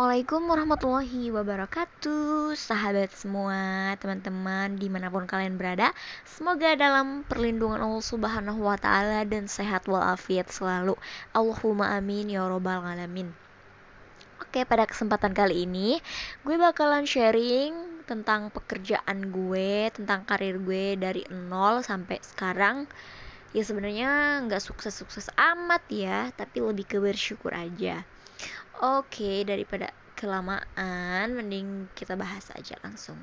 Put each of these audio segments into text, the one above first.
Assalamualaikum warahmatullahi wabarakatuh, sahabat semua, teman-teman dimanapun kalian berada. Semoga dalam perlindungan Allah Subhanahu wa Ta'ala dan sehat walafiat selalu. Allahumma amin ya robbal alamin. Oke, pada kesempatan kali ini gue bakalan sharing tentang pekerjaan gue, tentang karir gue dari nol sampai sekarang. Ya sebenarnya nggak sukses-sukses amat ya, tapi lebih ke bersyukur aja. Oke, daripada kelamaan, mending kita bahas aja langsung.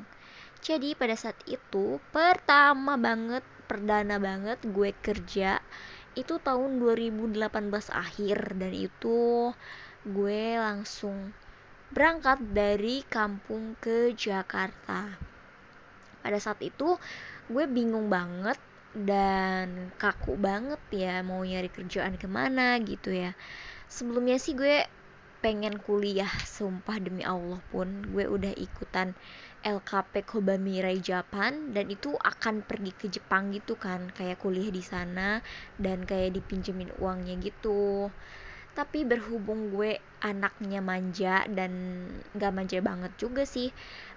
Jadi pada saat itu, perdana banget gue kerja itu tahun 2018 akhir, dan itu gue langsung berangkat dari kampung ke Jakarta. Pada saat itu gue bingung banget dan kaku banget ya mau nyari kerjaan kemana gitu ya. Sebelumnya sih gue pengen kuliah, sumpah demi Allah pun gue udah ikutan LKP Koba Mirai Japan, dan itu akan pergi ke Jepang gitu kan, kayak kuliah di sana dan kayak dipinjemin uangnya gitu. Tapi berhubung gue anaknya manja, dan gak manja banget juga sih,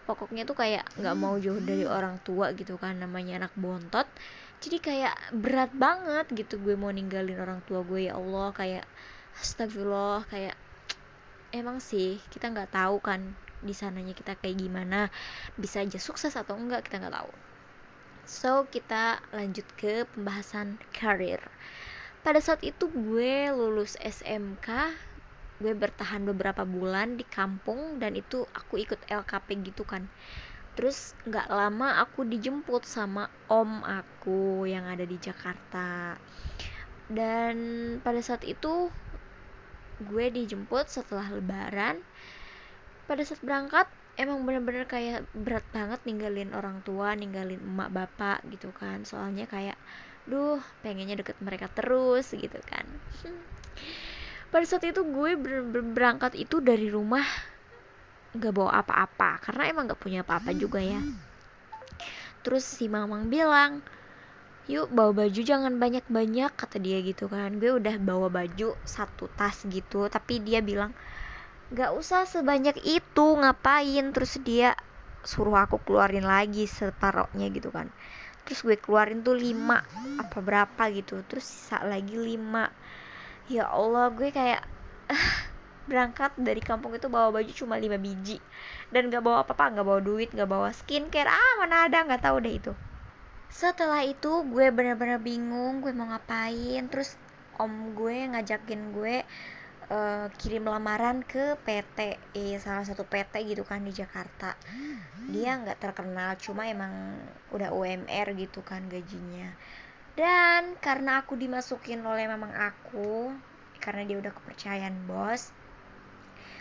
pokoknya tuh kayak gak mau jauh dari orang tua gitu kan, namanya anak bontot. Jadi kayak berat banget gitu gue mau ninggalin orang tua gue. Ya Allah, kayak astagfirullah, kayak emang sih kita nggak tahu kan di sananya kita kayak gimana, bisa aja sukses atau enggak, kita nggak tahu. So kita lanjut ke pembahasan karir. Pada saat itu gue lulus SMK, gue bertahan beberapa bulan di kampung, dan itu aku ikut LKP gitu kan. Terus nggak lama aku dijemput sama om aku yang ada di Jakarta. Dan pada saat itu gue dijemput setelah lebaran. Pada saat berangkat emang bener-bener kayak berat banget ninggalin orang tua, ninggalin emak bapak gitu kan. Soalnya kayak duh, pengennya deket mereka terus gitu kan. Pada saat itu gue berangkat itu dari rumah gak bawa apa-apa, karena emang gak punya apa-apa juga ya. Terus si mamang bilang, yuk bawa baju jangan banyak-banyak, kata dia gitu kan. Gue udah bawa baju satu tas gitu, tapi dia bilang gak usah sebanyak itu, ngapain. Terus dia suruh aku keluarin lagi separohnya gitu kan. Terus gue keluarin tuh 5 apa berapa gitu, terus sisa lagi 5. Ya Allah, gue kayak berangkat dari kampung itu bawa baju cuma 5 biji, dan gak bawa apa-apa, gak bawa duit, gak bawa skincare, mana ada, gak tahu deh itu. Setelah itu gue bener-bener bingung gue mau ngapain. Terus om gue ngajakin gue kirim lamaran ke PT, salah satu PT gitu kan di Jakarta. Dia nggak terkenal, cuma emang udah UMR gitu kan gajinya. Dan karena aku dimasukin oleh mamang aku, karena dia udah kepercayaan bos,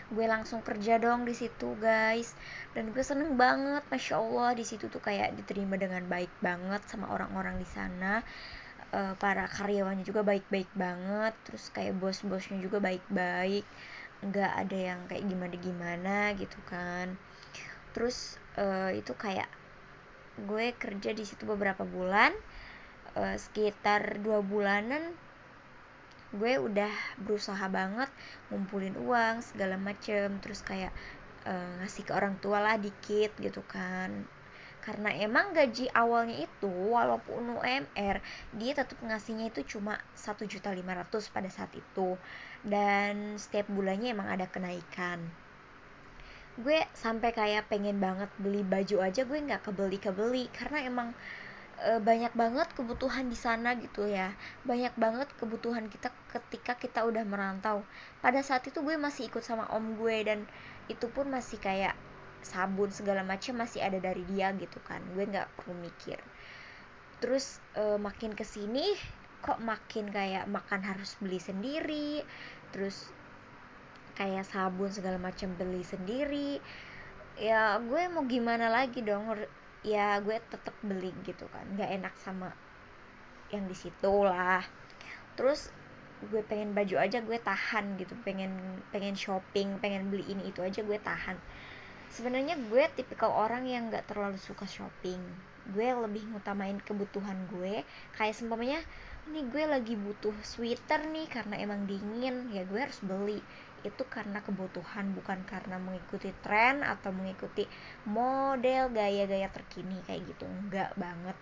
gue langsung kerja dong di situ guys. Dan gue seneng banget, masya Allah, di situ tuh kayak diterima dengan baik banget sama orang-orang di sana. Para karyawannya juga baik-baik banget, terus kayak bos-bosnya juga baik-baik, nggak ada yang kayak gimana-gimana gitu kan. Terus itu kayak gue kerja di situ beberapa bulan, sekitar 2 bulanan gue udah berusaha banget ngumpulin uang segala macem. Terus kayak ngasih ke orang tua lah dikit gitu kan, karena emang gaji awalnya itu walaupun UMR, dia tetap ngasihnya itu cuma 1.500.000 pada saat itu, dan setiap bulannya emang ada kenaikan. Gue sampai kayak pengen banget beli baju aja, gue nggak kebeli karena emang banyak banget kebutuhan di sana gitu ya, banyak banget kebutuhan kita ketika kita udah merantau. Pada saat itu gue masih ikut sama om gue, dan itu pun masih kayak sabun segala macam masih ada dari dia gitu kan, gue nggak perlu mikir. Terus makin kesini kok makin kayak makan harus beli sendiri, terus kayak sabun segala macam beli sendiri. Ya gue mau gimana lagi dong, ya gue tetap beli gitu kan, nggak enak sama yang di situ lah. Terus gue pengen baju aja gue tahan gitu, pengen pengen shopping, pengen beli ini itu aja gue tahan. Sebenarnya gue tipikal orang yang nggak terlalu suka shopping, gue lebih ngutamain kebutuhan gue. Kayak seumpamanya ini gue lagi butuh sweater nih karena emang dingin, ya gue harus beli. itu karena kebutuhan, bukan karena mengikuti tren atau mengikuti model gaya-gaya terkini kayak gitu, enggak banget.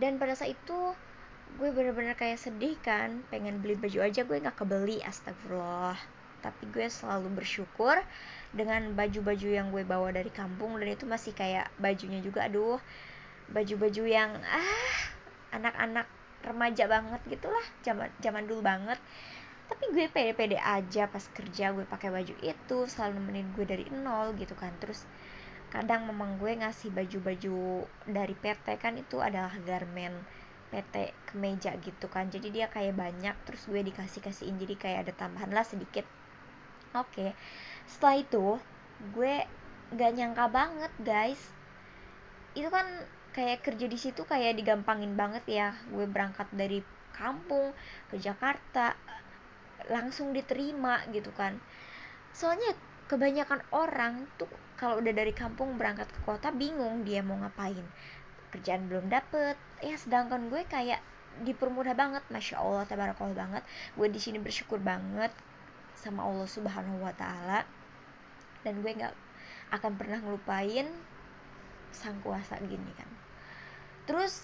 Dan pada saat itu gue bener-bener kayak sedih kan, pengen beli baju aja gue nggak kebeli, astagfirullah. Tapi gue selalu bersyukur dengan baju-baju yang gue bawa dari kampung, dan itu masih kayak bajunya juga, aduh, baju-baju yang anak-anak remaja banget gitulah, zaman zaman dulu banget. Tapi gue pede-pede aja pas kerja, gue pakai baju itu, selalu nemenin gue dari nol gitu kan. Terus kadang memang gue ngasih baju-baju dari PT, kan itu adalah garmen PT kemeja gitu kan, jadi dia kayak banyak, terus gue dikasih-kasihin, jadi kayak ada tambahan lah sedikit. Oke, setelah itu gue gak nyangka banget guys, itu kan kayak kerja di situ kayak digampangin banget ya. Gue berangkat dari kampung ke Jakarta langsung diterima gitu kan. Soalnya kebanyakan orang tuh kalau udah dari kampung berangkat ke kota bingung dia mau ngapain, kerjaan belum dapet ya, sedangkan gue kayak dipermudah banget, masya Allah, tabarakallah banget. Gue di sini bersyukur banget sama Allah Subhanahu Wa Taala, dan gue nggak akan pernah ngelupain sang kuasa gini kan. Terus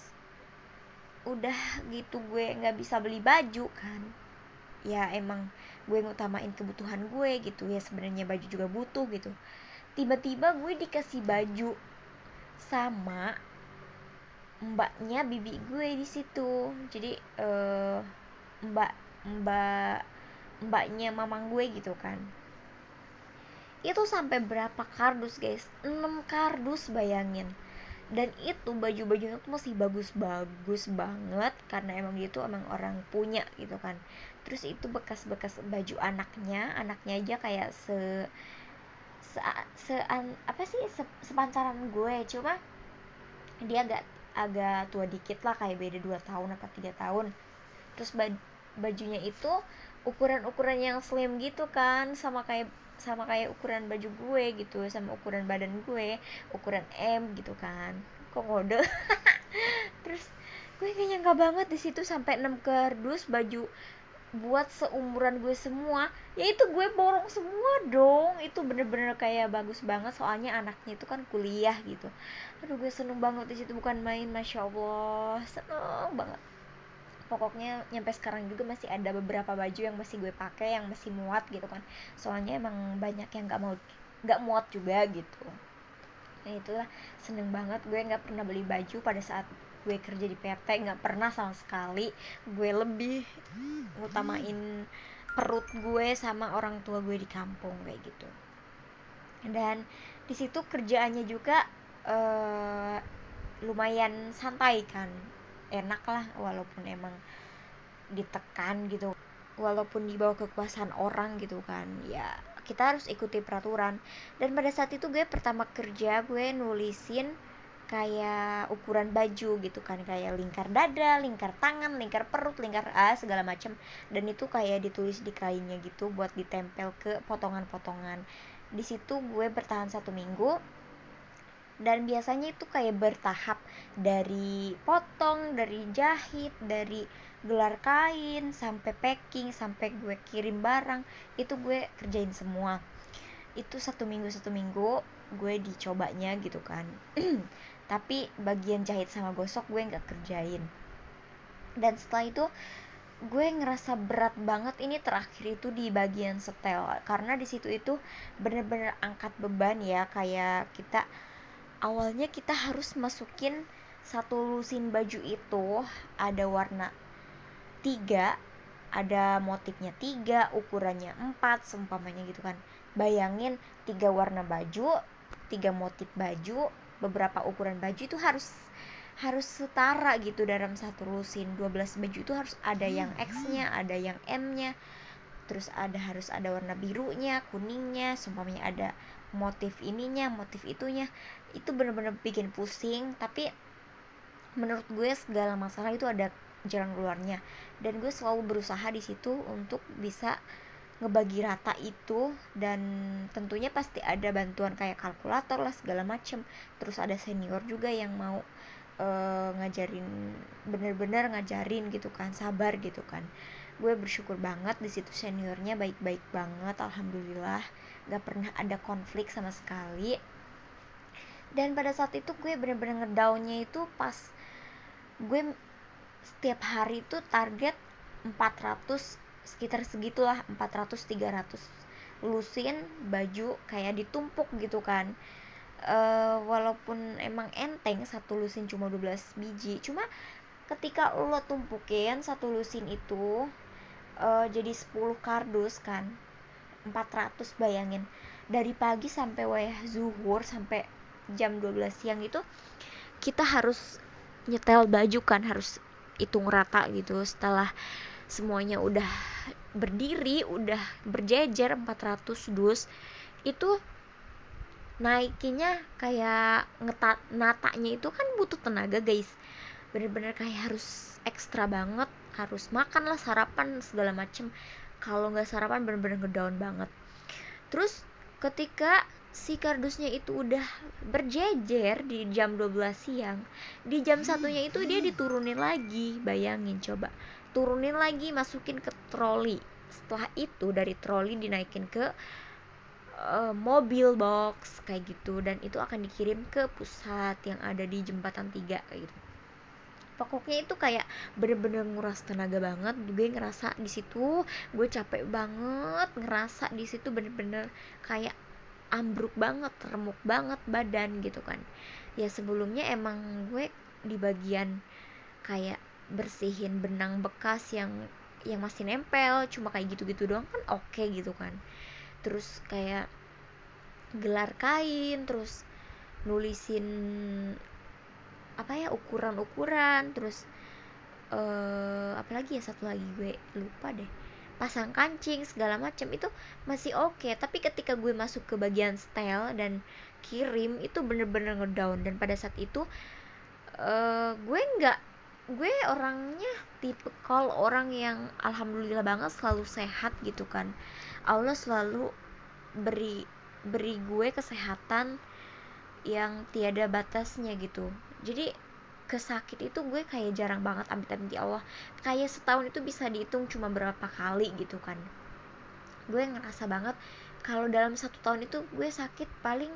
udah gitu gue nggak bisa beli baju kan, ya emang gue ngutamain kebutuhan gue gitu ya, sebenarnya baju juga butuh gitu. Tiba-tiba gue dikasih baju sama mbaknya bibi gue di situ. Jadi mbak mbak mbaknya mamang gue gitu kan, itu sampai berapa kardus guys, 6 kardus, bayangin. Dan itu baju-bajunya tuh masih bagus-bagus banget, karena emang dia tuh emang orang punya gitu kan. Terus itu bekas-bekas baju anaknya aja kayak se, se apa sih, sepantaran gue, cuma dia agak tua dikit lah, kayak beda 2 tahun apa 3 tahun. Terus bajunya itu ukuran-ukuran yang slim gitu kan, sama kayak ukuran baju gue gitu, sama ukuran badan gue, ukuran M gitu kan. Kok ngode. Terus gue gak nyangka banget di situ sampai 6 kardus baju buat seumuran gue semua. Ya itu gue borong semua dong. Itu bener-bener kayak bagus banget, soalnya anaknya itu kan kuliah gitu. Aduh, gue seneng banget di situ, bukan main, masya Allah, seneng banget. Pokoknya nyampe sekarang juga masih ada beberapa baju yang masih gue pakai, yang masih muat gitu kan. Soalnya emang banyak yang nggak muat juga gitu. Nah itulah, seneng banget. Gue nggak pernah beli baju pada saat gue kerja di PT, nggak pernah sama sekali. Gue lebih ngutamain perut gue sama orang tua gue di kampung kayak gitu. Dan di situ kerjaannya juga lumayan santai kan, enak lah, walaupun emang ditekan gitu, walaupun di bawah kekuasaan orang gitu kan, ya kita harus ikuti peraturan. Dan pada saat itu gue pertama kerja, gue nulisin kayak ukuran baju gitu kan, kayak lingkar dada, lingkar tangan, lingkar perut, lingkar segala macam. Dan itu kayak ditulis di kainnya gitu buat ditempel ke potongan-potongan. Di situ gue bertahan 1 minggu, dan biasanya itu kayak bertahap, dari potong, dari jahit, dari gelar kain, sampai packing, sampai gue kirim barang, itu gue kerjain semua. Itu 1 minggu gue dicobanya gitu kan. Tapi bagian jahit sama gosok gue nggak kerjain. Dan setelah itu gue ngerasa berat banget, ini terakhir itu di bagian setel, karena di situ itu bener-bener angkat beban ya. Kayak awalnya kita harus masukin satu lusin baju itu ada warna 3, ada motifnya 3, ukurannya 4 seumpamanya gitu kan. Bayangin 3 warna baju, 3 motif baju, beberapa ukuran baju itu harus setara gitu dalam satu lusin. 12 baju itu harus ada yang X-nya, ada yang M-nya. Terus harus ada warna birunya, kuningnya, seumpamanya ada motif ininya, motif itunya. Itu benar-benar bikin pusing, tapi menurut gue segala masalah itu ada jalan keluarnya. Dan gue selalu berusaha di situ untuk bisa ngebagi rata itu, dan tentunya pasti ada bantuan kayak kalkulator lah segala macem. Terus ada senior juga yang mau ngajarin, bener-bener ngajarin gitu kan, sabar gitu kan. gue bersyukur banget di situ seniornya baik-baik banget, alhamdulillah gak pernah ada konflik sama sekali. Dan pada saat itu gue bener-bener ngedownnya itu pas gue setiap hari tuh target 400, sekitar segitulah, 400-300 lusin baju kayak ditumpuk gitu kan. Walaupun emang enteng satu lusin cuma 12 biji, cuma ketika lo tumpukin satu lusin itu jadi 10 kardus kan, 400, bayangin dari pagi sampai zuhur sampai jam 12 siang itu kita harus nyetel baju kan, harus hitung rata gitu. Setelah semuanya udah berdiri, udah berjejer 400 dus, itu naikinnya kayak natanya itu kan butuh tenaga guys, bener-bener kayak harus ekstra banget, harus makan lah, sarapan segala macem. Kalau nggak sarapan bener-bener ngedown banget. Terus ketika si kardusnya itu udah berjejer di jam 12 siang, di jam satunya itu dia diturunin lagi, bayangin coba, turunin lagi, masukin ke troli. Setelah itu dari troli dinaikin ke mobil box kayak gitu, dan itu akan dikirim ke pusat yang ada di jembatan 3 kayak gitu. Pokoknya itu kayak bener-bener nguras tenaga banget. Gue ngerasa di situ gue capek banget, ngerasa di situ bener-bener kayak ambruk banget, remuk banget badan gitu kan. Ya sebelumnya emang gue di bagian kayak bersihin benang bekas yang masih nempel, cuma kayak gitu-gitu doang kan oke gitu kan. Terus kayak gelar kain, terus nulisin apa ya, ukuran-ukuran, terus apalagi ya, satu lagi gue lupa deh, pasang kancing segala macam itu masih oke. Tapi ketika gue masuk ke bagian style dan kirim itu bener-bener ngedown. Dan pada saat itu gue orangnya tipe call orang yang alhamdulillah banget selalu sehat gitu kan. Allah selalu beri gue kesehatan yang tiada batasnya gitu. Jadi kesakit itu gue kayak jarang banget, amit-amit ya Allah, kayak setahun itu bisa dihitung cuma berapa kali gitu kan. Gue ngerasa banget kalau dalam satu tahun itu gue sakit paling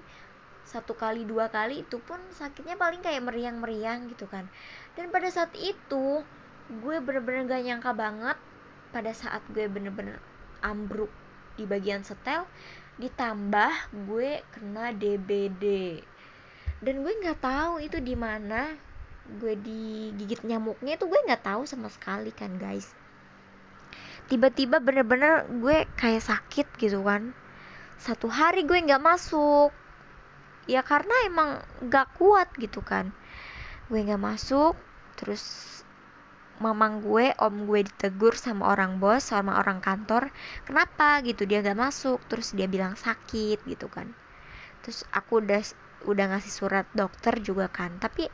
satu kali dua kali, itu pun sakitnya paling kayak meriang-meriang gitu kan. Dan pada saat itu gue bener-bener gak nyangka banget, pada saat gue bener-bener ambruk di bagian setel, ditambah gue kena DBD. Dan gue nggak tahu itu di mana gue digigit nyamuknya, itu gue nggak tahu sama sekali kan guys. Tiba-tiba bener-bener gue kayak sakit gitu kan, satu hari gue nggak masuk, ya karena emang nggak kuat gitu kan. Gue nggak masuk, terus mamang gue, om gue ditegur sama orang bos, sama orang kantor, kenapa gitu dia nggak masuk. Terus dia bilang sakit gitu kan. Terus aku udah ngasih surat dokter juga kan, tapi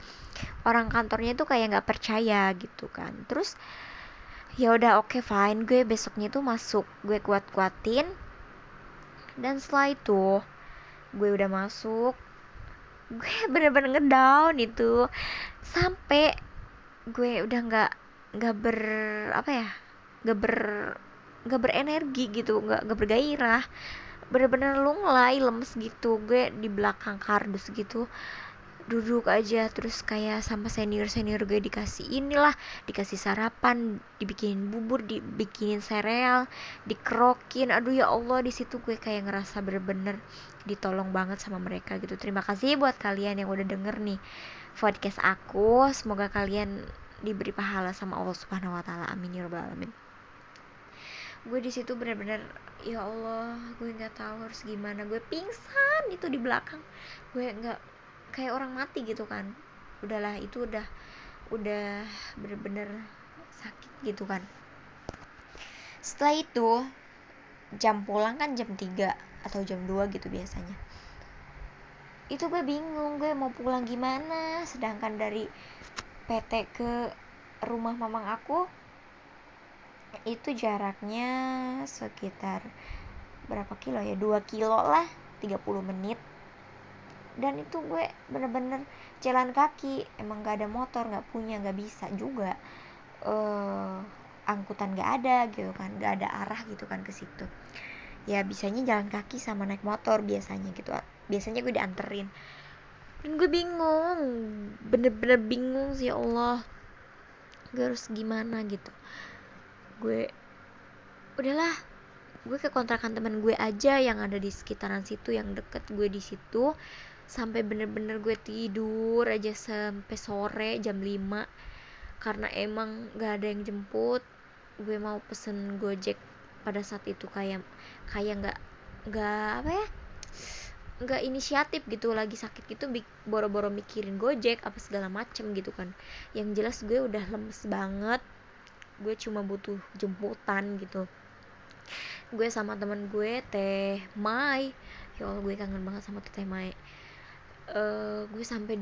orang kantornya tuh kayak nggak percaya gitu kan. Terus ya udah oke, fine, gue besoknya tuh masuk, gue kuat-kuatin. Dan setelah itu gue udah masuk, gue bener-bener ngedown itu, sampai gue udah nggak ber apa ya, nggak ber nggak berenergi gitu, nggak bergairah, bener-bener lunglai, lemes gitu. Gue di belakang kardus gitu duduk aja, terus kayak sama senior gue dikasih inilah, dikasih sarapan, dibikinin bubur, dibikinin sereal, dikerokin. Aduh ya Allah, di situ gue kayak ngerasa bener-bener ditolong banget sama mereka gitu. Terima kasih buat kalian yang udah denger nih podcast aku, semoga kalian diberi pahala sama Allah Subhanahu wa taala, amin ya rabbal alamin. Gue di situ bener-bener ya Allah, gue nggak tahu harus gimana. Gue pingsan itu di belakang, gue nggak, kayak orang mati gitu kan. Udahlah, itu udah bener-bener sakit gitu kan. Setelah itu jam pulang kan jam 3 atau jam 2 gitu biasanya. Itu gue bingung gue mau pulang gimana, sedangkan dari PT ke rumah mamang aku itu jaraknya sekitar berapa kilo ya, 2 kilo lah, 30 menit. Dan itu gue bener-bener jalan kaki, emang gak ada motor, gak punya, gak bisa juga. angkutan nggak ada gitu kan, nggak ada arah gitu kan ke situ. Ya bisanya jalan kaki sama naik motor biasanya gitu, biasanya gue dianterin. Dan gue bingung, bener-bener bingung sih, ya Allah, gue harus gimana gitu. Gue udahlah, gue ke kontrakan teman gue aja yang ada di sekitaran situ, yang deket gue di situ, sampai bener-bener gue tidur aja sampai sore jam 5 karena emang gak ada yang jemput. Gue mau pesen Gojek pada saat itu, kayak nggak apa ya, nggak inisiatif gitu, lagi sakit gitu, boro-boro mikirin Gojek apa segala macem gitu kan. Yang jelas gue udah lemes banget, gue cuma butuh jemputan gitu. Gue sama temen gue Teh Mai, ya Allah gue kangen banget sama Teh Mai. Gue sampai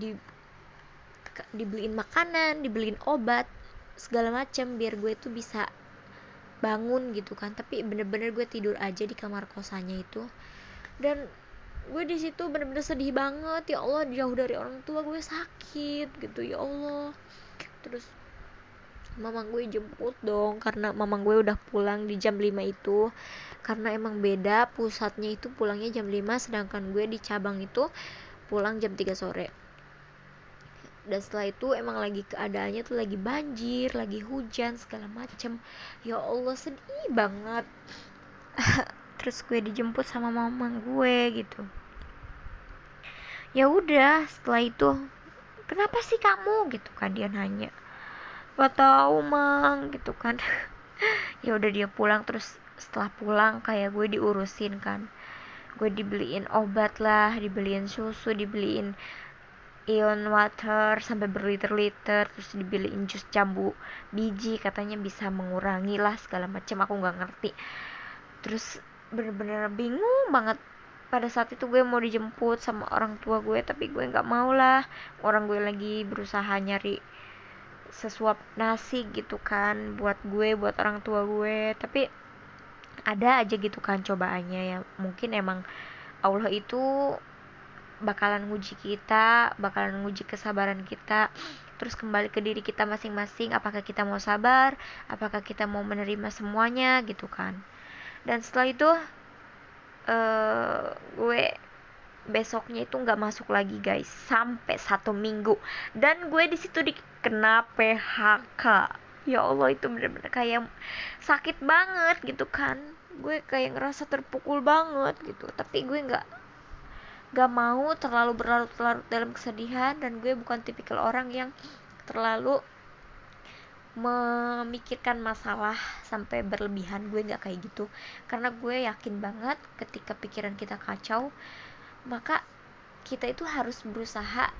dibeliin makanan, dibeliin obat segala macam biar gue tuh bisa bangun gitu kan. Tapi bener-bener gue tidur aja di kamar kosannya itu. Dan gue di situ bener-bener sedih banget, ya Allah, jauh dari orang tua, gue sakit gitu, ya Allah. Terus mama gue jemput dong, karena mama gue udah pulang di jam 5 itu, karena emang beda pusatnya, itu pulangnya jam 5, sedangkan gue di cabang itu pulang jam 3 sore. Dan setelah itu emang lagi keadaannya tuh lagi banjir, lagi hujan segala macem, ya Allah sedih banget. Terus gue dijemput sama mama gue gitu. Ya udah, setelah itu, kenapa sih kamu gitu kan, dia nanya. Gak tahu mang gitu kan. Ya udah dia pulang. Terus setelah pulang kayak gue diurusin kan, gue dibeliin obat lah, dibeliin susu, dibeliin ion water sampai berliter-liter, terus dibeliin jus jambu biji, katanya bisa mengurangi lah segala macam, aku nggak ngerti. Terus bener-bener bingung banget. Pada saat itu gue mau dijemput sama orang tua gue, tapi gue nggak mau lah, orang gue lagi berusaha nyari sesuap nasi gitu kan buat gue, buat orang tua gue. Tapi ada aja gitu kan cobaannya, ya mungkin emang Allah itu bakalan nguji kita, bakalan nguji kesabaran kita. Terus kembali ke diri kita masing-masing, apakah kita mau sabar, apakah kita mau menerima semuanya gitu kan. Dan setelah itu gue besoknya itu nggak masuk lagi guys, sampai 1 minggu. Dan gue di situ dikena PHK. Ya Allah, itu bener-bener kayak sakit banget gitu kan. Gue kayak ngerasa terpukul banget gitu. Tapi gue nggak mau terlalu berlarut-larut dalam kesedihan. Dan gue bukan tipikal orang yang terlalu memikirkan masalah sampai berlebihan. Gue nggak kayak gitu, karena gue yakin banget ketika pikiran kita kacau, maka kita itu harus berusaha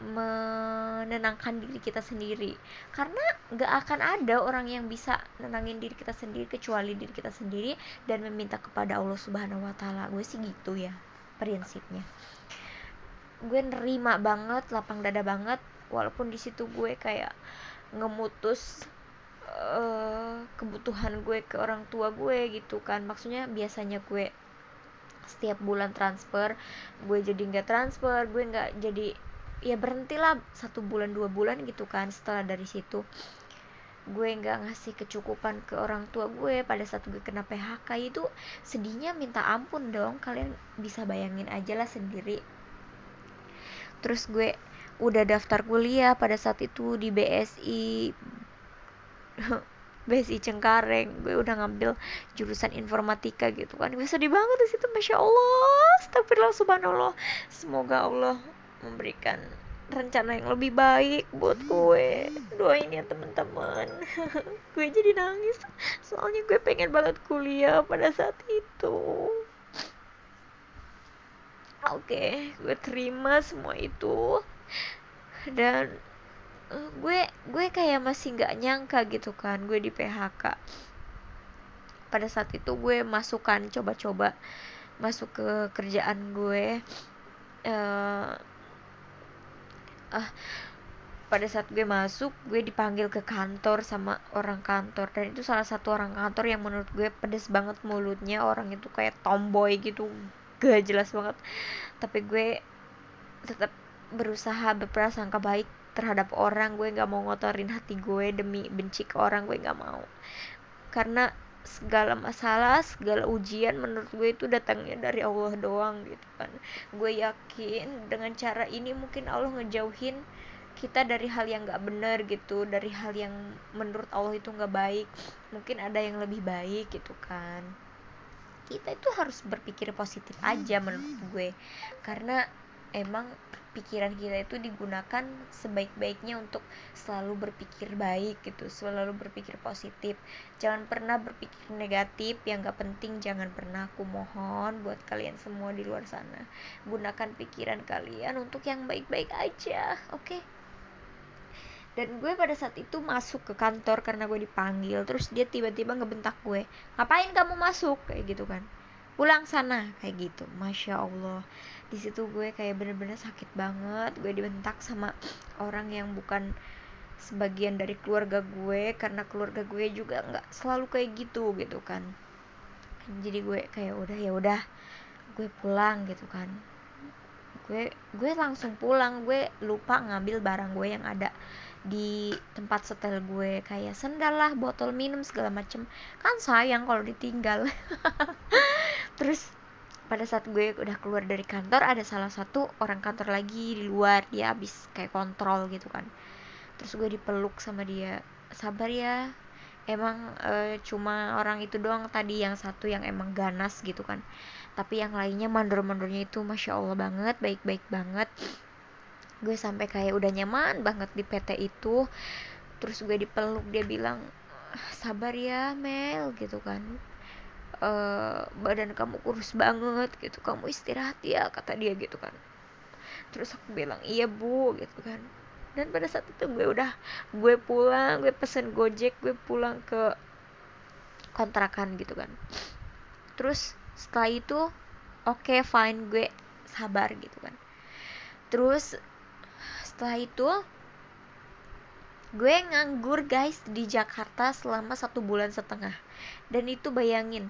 menenangkan diri kita sendiri. Karena gak akan ada orang yang bisa nenangin diri kita sendiri kecuali diri kita sendiri, dan meminta kepada Allah Subhanahu wa Ta'ala. Gue sih gitu ya prinsipnya. Gue nerima banget, lapang dada banget, walaupun di situ gue kayak ngemutus kebutuhan gue ke orang tua gue gitu kan. Maksudnya biasanya gue setiap bulan transfer, gue jadi nggak transfer, gue nggak jadi, ya berhentilah 1 bulan 2 bulan gitu kan. Setelah dari situ gue nggak ngasih kecukupan ke orang tua gue pada saat gue kena PHK, itu sedihnya minta ampun dong, kalian bisa bayangin aja lah sendiri. Terus gue udah daftar kuliah pada saat itu di BSI BSI Cengkareng, gue udah ngambil jurusan informatika gitu kan. Gue sedih banget di situ, masya Allah, astagfirullah, subhanallah. Semoga Allah memberikan rencana yang lebih baik buat gue. Doain ya teman-teman. Gue jadi nangis, soalnya gue pengen banget kuliah pada saat itu. Oke, gue terima semua itu. Dan gue kayak masih nggak nyangka gitu kan gue di PHK. Pada saat itu gue coba-coba masuk ke kerjaan gue. uh, Pada saat gue masuk, gue dipanggil ke kantor sama orang kantor, dan itu salah satu orang kantor yang menurut gue pedes banget mulutnya. Orang itu kayak tomboy gitu, gak jelas banget. Tapi gue tetap berusaha berprasangka baik terhadap orang, gue nggak mau ngotorin hati gue demi benci ke orang, gue nggak mau. Karena segala masalah, segala ujian menurut gue itu datangnya dari Allah doang gitu kan. Gue yakin dengan cara ini mungkin Allah ngejauhin kita dari hal yang gak bener gitu, dari hal yang menurut Allah itu gak baik. Mungkin ada yang lebih baik gitu kan. Kita itu harus berpikir positif aja menurut gue, karena emang pikiran kita itu digunakan sebaik-baiknya untuk selalu berpikir baik gitu, selalu berpikir positif. Jangan pernah berpikir negatif yang gak penting, jangan pernah. Aku mohon buat kalian semua di luar sana, gunakan pikiran kalian untuk yang baik-baik aja, oke? Dan gue pada saat itu masuk ke kantor karena gue dipanggil, terus dia tiba-tiba ngebentak gue, ngapain kamu masuk, kayak gitu kan, pulang sana, kayak gitu. Masya Allah, di situ gue kayak bener-bener sakit banget. Gue dibentak sama orang yang bukan sebagian dari keluarga gue, karena keluarga gue juga nggak selalu kayak gitu gitu kan. Jadi gue kayak udah, ya udah, gue pulang gitu kan. Gue langsung pulang. Gue lupa ngambil barang gue yang ada di tempat setel gue, kayak sendal lah, botol minum segala macem, kan sayang kalau ditinggal. Terus pada saat gue udah keluar dari kantor, ada salah satu orang kantor lagi di luar, dia habis kayak kontrol gitu kan. Terus gue dipeluk sama dia, sabar ya, emang cuma orang itu doang tadi, yang satu yang emang ganas gitu kan, tapi yang lainnya mandor-mandornya itu masya Allah banget, baik-baik banget. Gue sampai kayak udah nyaman banget di PT itu. Terus gue dipeluk, dia bilang, sabar ya Mel gitu kan, badan kamu kurus banget gitu, kamu istirahat ya, kata dia gitu kan. Terus aku bilang iya bu gitu kan. Dan pada saat itu gue pulang, gue pesen gojek, gue pulang ke kontrakan gitu kan. Terus setelah itu oke, fine, gue sabar gitu kan. Terus setelah itu gue nganggur guys di Jakarta selama 1,5 bulan. Dan itu bayangin,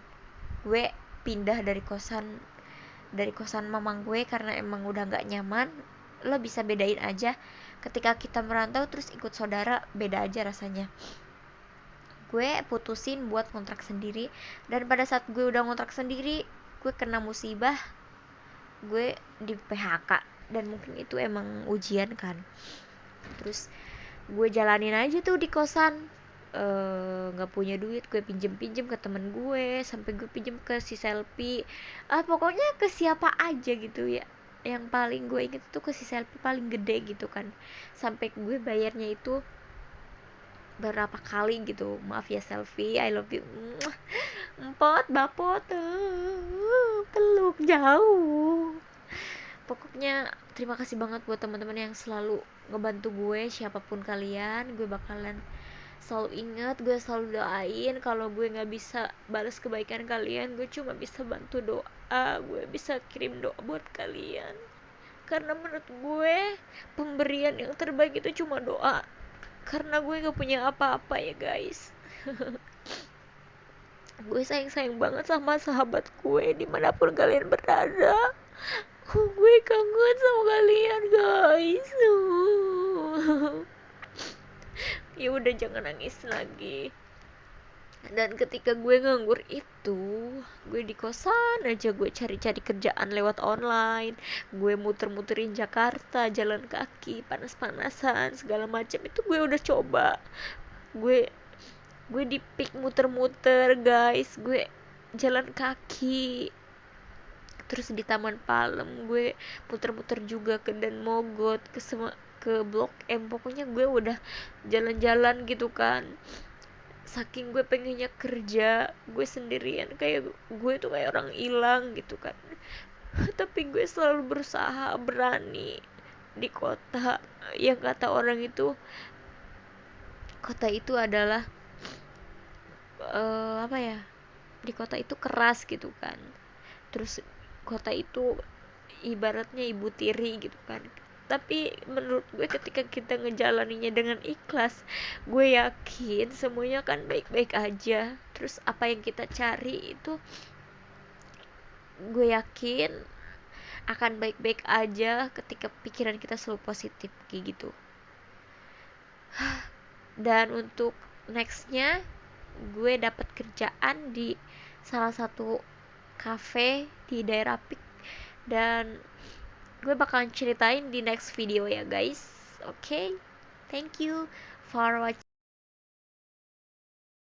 gue pindah dari kosan mamang gue karena emang udah gak nyaman. Lo bisa bedain aja ketika kita merantau terus ikut saudara, beda aja rasanya. Gue putusin buat kontrak sendiri, dan pada saat gue udah kontrak sendiri, gue kena musibah, gue di PHK. Dan mungkin itu emang ujian kan. Terus gue jalanin aja tuh di kosan, nggak punya duit, gue pinjem ke temen gue, sampai gue pinjem ke si Selfie, pokoknya ke siapa aja gitu ya. Yang paling gue inget tuh ke si Selfie paling gede gitu kan, sampai gue bayarnya itu berapa kali gitu. Maaf ya Selfie, I love you, empot bapot, peluk jauh. Pokoknya terima kasih banget buat teman-teman yang selalu ngebantu gue, siapapun kalian. Gue bakalan selalu ingat, gue selalu doain. Kalau gue gak bisa balas kebaikan kalian, gue cuma bisa bantu doa, gue bisa kirim doa buat kalian. Karena menurut gue pemberian yang terbaik itu cuma doa, karena gue gak punya apa-apa ya guys. Gue sayang banget sama sahabat gue dimanapun kalian berada. Gue kangen sama kalian guys. Ya udah, jangan nangis lagi. Dan ketika gue nganggur itu, gue di kosan aja, gue cari-cari kerjaan lewat online, gue muter-muterin Jakarta jalan kaki, panas-panasan segala macam itu gue udah coba. Gue di pik muter-muter guys, gue jalan kaki. Terus di Taman Palem gue muter-muter juga ke Dan Mogot, ke Blok M. Pokoknya gue udah jalan-jalan gitu kan. Saking gue pengennya kerja, gue sendirian, kayak gue tuh kayak orang hilang gitu kan. Tapi gue selalu berusaha, berani di kota yang kata orang itu, kota itu adalah apa ya, di kota itu keras gitu kan. Terus kota itu ibaratnya ibu tiri gitu kan. Tapi menurut gue ketika kita ngejalaninya dengan ikhlas, gue yakin semuanya akan baik-baik aja. Terus apa yang kita cari itu, gue yakin akan baik-baik aja ketika pikiran kita selalu positif kayak gitu. Dan untuk nextnya gue dapat kerjaan di salah satu cafe di daerah Pik, dan gue bakalan ceritain di next video ya guys. Oke, thank you for watching.